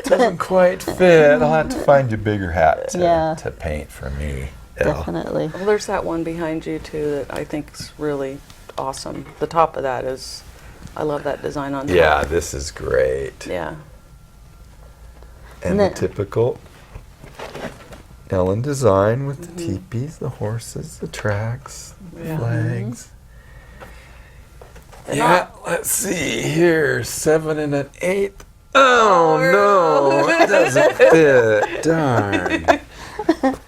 doesn't quite fit. I'll have to find you a bigger hat to paint for me. Elle. Definitely. Well, there's that one behind you too that I think is really awesome. The top of that is, I love that design on top. Yeah, this is great. Yeah. And the the- typical Ellen design with the teepees, the horses, the tracks, the Yeah. flags. They're Yeah, let's see here. 7 and an 8. Oh no, it doesn't fit. Darn.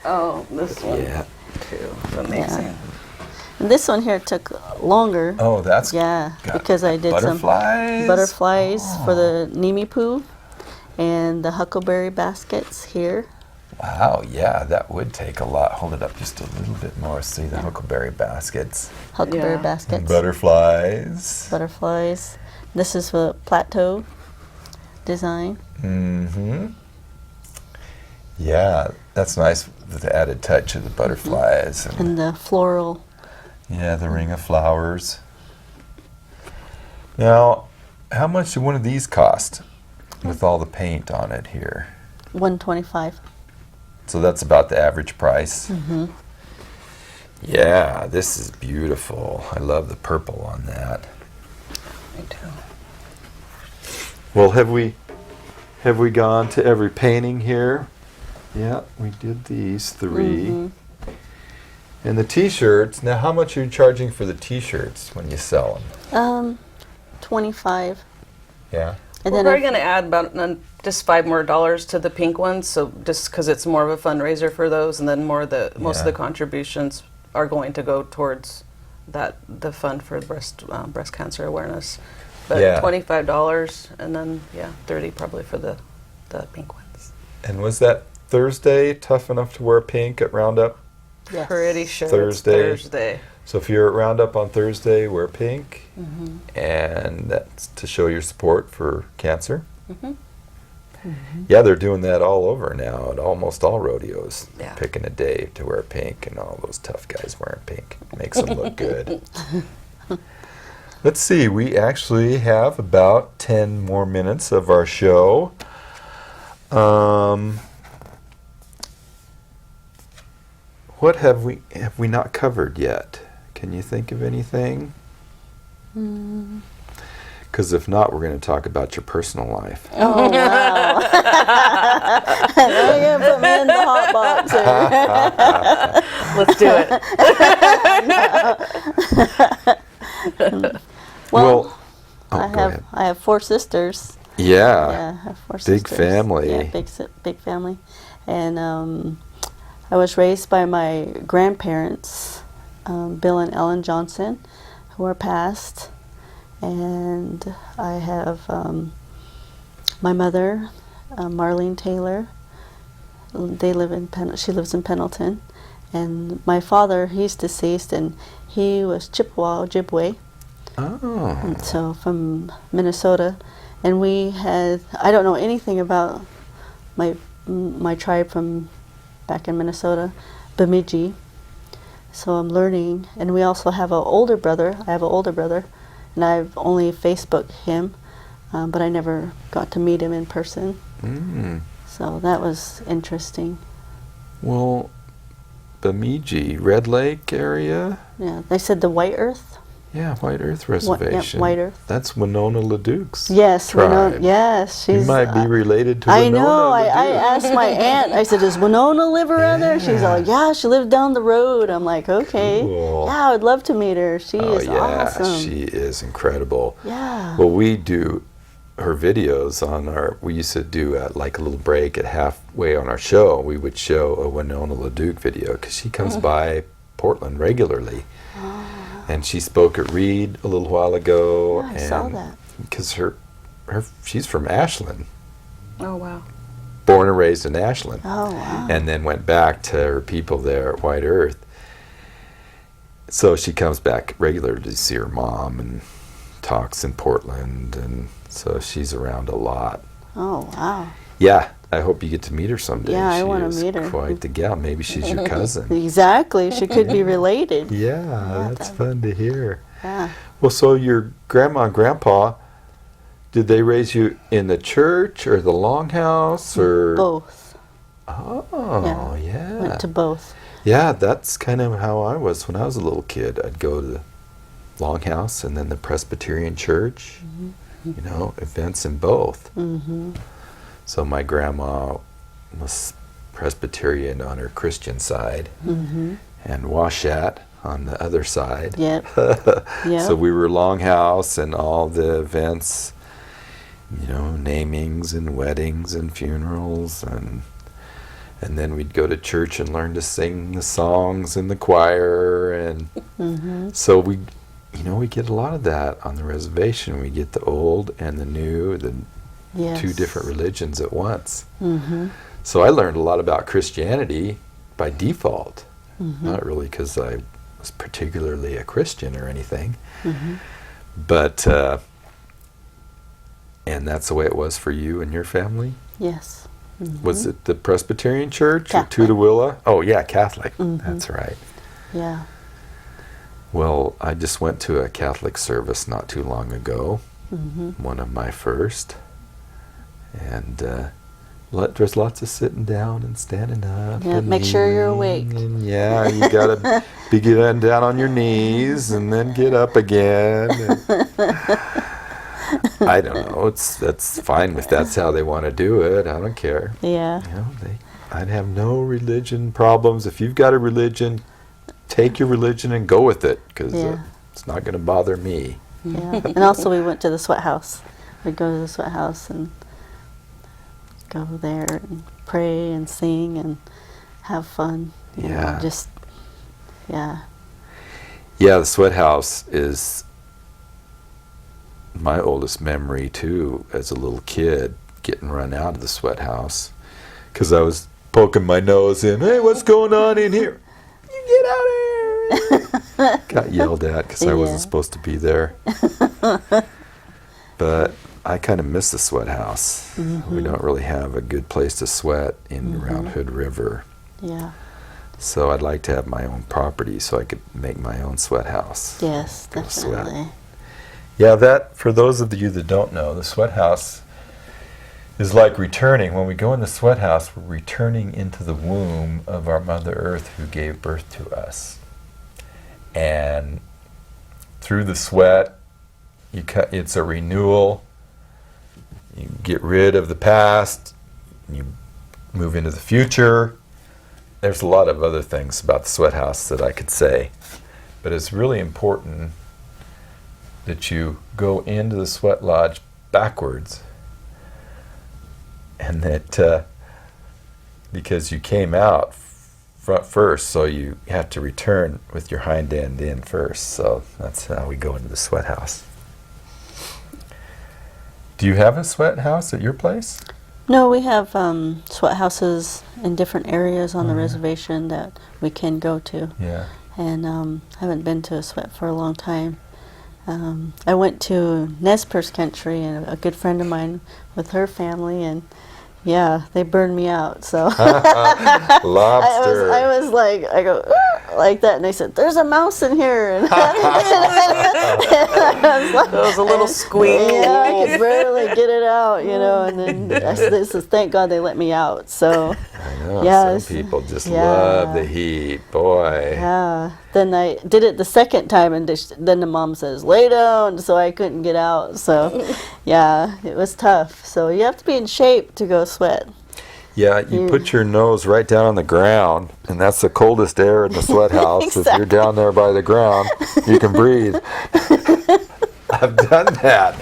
Oh, this one Yeah. too. It's amazing. And this one here took longer. Oh, that's Yeah, got because I did some butterflies. butterflies for the Nimi Poo and the huckleberry baskets here. Wow, yeah, that would take a lot. Hold it up just a little bit more. See the huckleberry baskets. Huckleberry Yeah. baskets. And butterflies. Butterflies. This is the plateau design. Mm-hmm. Yeah, that's nice with the added touch of the butterflies. And the floral. Yeah, the ring of flowers. Now, how much do one of these cost with all the paint on it here? $125. So that's about the average price. Yeah, this is beautiful. I love the purple on that. Me too. Well, have we gone to every painting here? Yeah, we did these 3. And the t-shirts, now how much are you charging for the t-shirts when you sell them? $25. Yeah. And We're then probably if- going to add about just $5 more to the pink ones, so just because it's more of a fundraiser for those, and then most of the Yeah. contributions are going to go towards the fund for breast cancer awareness. But Yeah. $25, and then 30 probably for the pink ones. And was that Thursday tough enough to wear pink at Roundup? yes. Pretty sure Thursday. it's Thursday. So if you're at Roundup on Thursday, wear pink. And that's to show your support for cancer. Yeah, they're doing that all over now at almost all rodeos. Yeah. Picking a day to wear pink, and all those tough guys wearing pink. Makes them look good. Let's see, we actually have about 10 more minutes of our show. What have we not covered yet? Can you think of anything? Because if not, we're going to talk about your personal life. Oh, wow. Now you're going to put me in the hot box here. Let's do it. Well, oh, go ahead. I have 4 sisters. Yeah. Yeah, I have 4 Big sisters. family. Yeah, big family. And I was raised by my grandparents, Bill and Ellen Johnson, who are passed. And I have my mother, Marlene Taylor. They live in she lives in Pendleton. And my father, he's deceased, and he was Chippewa, Ojibwe. Oh. And so from Minnesota, And we had, I don't know anything about my tribe from back in Minnesota, Bemidji. So I'm learning, and we also have an older brother. I have an older brother, and I've only Facebooked him, but I never got to meet him in person. Mm. So that was interesting. Well, Bemidji, Red Lake area? Yeah, they said the White Earth. Yeah, White Earth Yep, Reservation. White Earth. That's Winona LaDuke's Yes, tribe. yes, she's. You might be related to I Winona know. I LaDuke. asked my aunt. I said, "Does Winona live around there?" She's all, "Yeah, she lives down the road." I'm like, "Okay, Cool. yeah, I would love to meet her. She Oh is yeah, awesome." she is incredible. Yeah. Well, we do her videos on our. We used to do like a little break at halfway on our show. We would show a Winona LaDuke video because she comes by Portland regularly, and she spoke at Reed a little while ago. Yeah, I saw that. Because she's from Ashland, Oh, wow. born and raised in Ashland. Oh wow. And then went back to her people there at White Earth. So she comes back regularly to see her mom and talks in Portland, and so she's around a lot. Oh wow. Yeah, I hope you get to meet her someday. Yeah, I She wanna is meet her. Quite the gal. Maybe she's your cousin. Exactly. She could be related. Yeah, that's fun to hear. Yeah. Well, so your grandma and grandpa, did they raise you in the church or the longhouse or Both. Oh, yeah. Went to both. Yeah, that's kind of how I was when I was a little kid. I'd go to the Longhouse and then the Presbyterian Church, you know, events in both. Mm-hmm. So my grandma was Presbyterian on her Christian side, Mm-hmm. and Washat on the other side. Yep. Yep. So we were Longhouse and all the events, you know, namings and weddings and funerals, and then we'd go to church and learn to sing the songs in the choir, and so we get a lot of that on the reservation. We get the old and the new, the Yes. two different religions at once. Mm-hmm. So I learned a lot about Christianity by default, not really because I was particularly a Christian or anything, but and that's the way it was for you and your family. Yes. Mm-hmm. Was it the Presbyterian Church Catholic. or Tutawilla? Oh yeah, Catholic. That's right. Yeah. Well, I just went to a Catholic service not too long ago, one of my first, and there's lots of sitting down and standing up. Yeah, and make sure you're kneeling, awake. And yeah, you gotta be getting down on your knees and then get up again. I don't know. That's fine if that's how they want to do it. I don't care. Yeah. You know, I'd have no religion problems. If you've got a religion, take your religion and go with it, because Yeah. it's not going to bother me. Yeah. And also we went to the sweat house. We'd go to the sweat house and go there and pray and sing and have fun. You know, Yeah. just, yeah. Yeah, the sweat house is my oldest memory too, as a little kid, getting run out of the sweat house because I was poking my nose in. Hey, what's going on in here? You get out of here! Got yelled at because I wasn't Yeah. supposed to be there. But I kind of miss the sweat house. We don't really have a good place to sweat in around Hood River. Yeah. So I'd like to have my own property so I could make my own sweat house. Yes, Go sweat. definitely. Yeah, that, for those of you that don't know, the sweat house is like returning. When we go in the sweat house, we're returning into the womb of our Mother Earth who gave birth to us. And through the sweat, it's a renewal. You get rid of the past, you move into the future. There's a lot of other things about the sweat house that I could say, but it's really important that you go into the sweat lodge backwards, and that because you came out front first, so you have to return with your hind end in first. So that's how we go into the sweat house. Do you have a sweat house at your place? No, we have sweat houses in different areas on the reservation that we can go to. Yeah. And haven't been to a sweat for a long time. I went to Nez Perce country, and a good friend of mine with her family, and yeah, they burned me out. So Lobster. I was like, I go like that, and they said, "There's a mouse in here." And I was like, There was a little squeak. yeah, I could barely get it out, you know. And then I said, thank God they let me out. So I know, yeah, some people just yeah. love the heat, boy. yeah. Then I did it the second time, and then the mom says, "Lay down," so I couldn't get out. So yeah, it was tough. So you have to be in shape to go sweat. Yeah, you put your nose right down on the ground, and that's the coldest air in the sweat house. If you're down there by the ground, you can breathe. I've done that.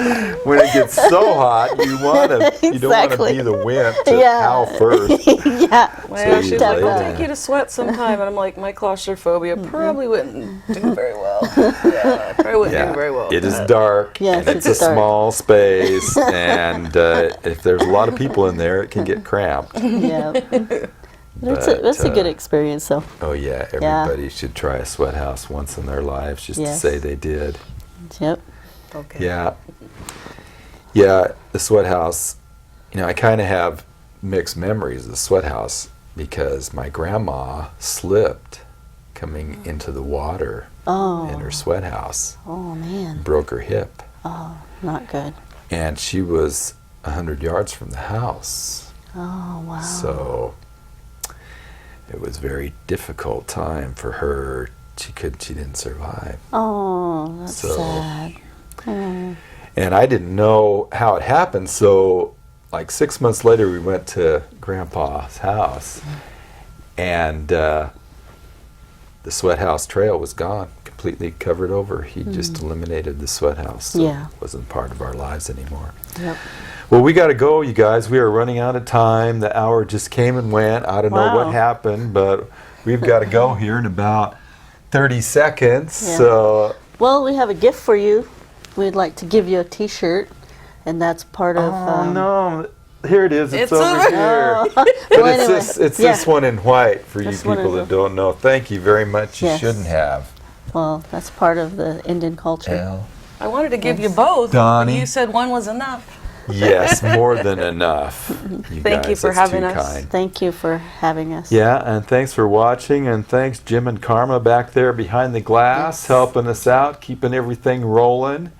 When it gets so hot, you don't want to Exactly. be the wimp to Yeah. howl first. Yeah. Well, So she's you like, lay I'll down. take you to sweat sometime. And I'm like, my claustrophobia probably wouldn't do very well. Yeah, probably wouldn't do very well. It is dark, Yes, and it's a it's dark. small space, and if there's a lot of people in there, it can get cramped. Yeah. It's a good experience, though. Oh yeah, everybody should try a sweat house once in their lives, just Yes. to say they did. Yep. Okay. Yeah, the sweat house. You know, I kind of have mixed memories of the sweat house because my grandma slipped coming into the water in her sweat house, Oh man. broke her hip, Oh, not good. and she was 100 yards from the house. Oh wow. So it was a very difficult time for her. She didn't survive. Oh, that's So- sad. Oh. And I didn't know how it happened, so like 6 months later we went to Grandpa's house, and the sweat house trail was gone, completely covered over. He just eliminated the sweat house, so Yeah. it wasn't part of our lives anymore. Yep. Well, we got to go, you guys. We are running out of time. The hour just came and went. I don't know what Wow. happened, but we've got to go here in about 30 seconds. Yeah. So, Well, we have a gift for you. We'd like to give you a T-shirt, and that's part of. oh no, here it is. It's over over- here. Oh. But Well, it's anyway, this yeah. one in white for you This one people in that don't know. Thank you very much. You Yes. shouldn't have. Well, that's part of the Indian culture. Al. I wanted to give you both. Donnie. But you said one was enough. Yes, more than enough. You Thank you guys, for that's having too us. kind. Thank you for having us. Yeah, and thanks for watching, and thanks Jim and Karma back there behind the glass, Yes. helping us out, keeping everything rolling.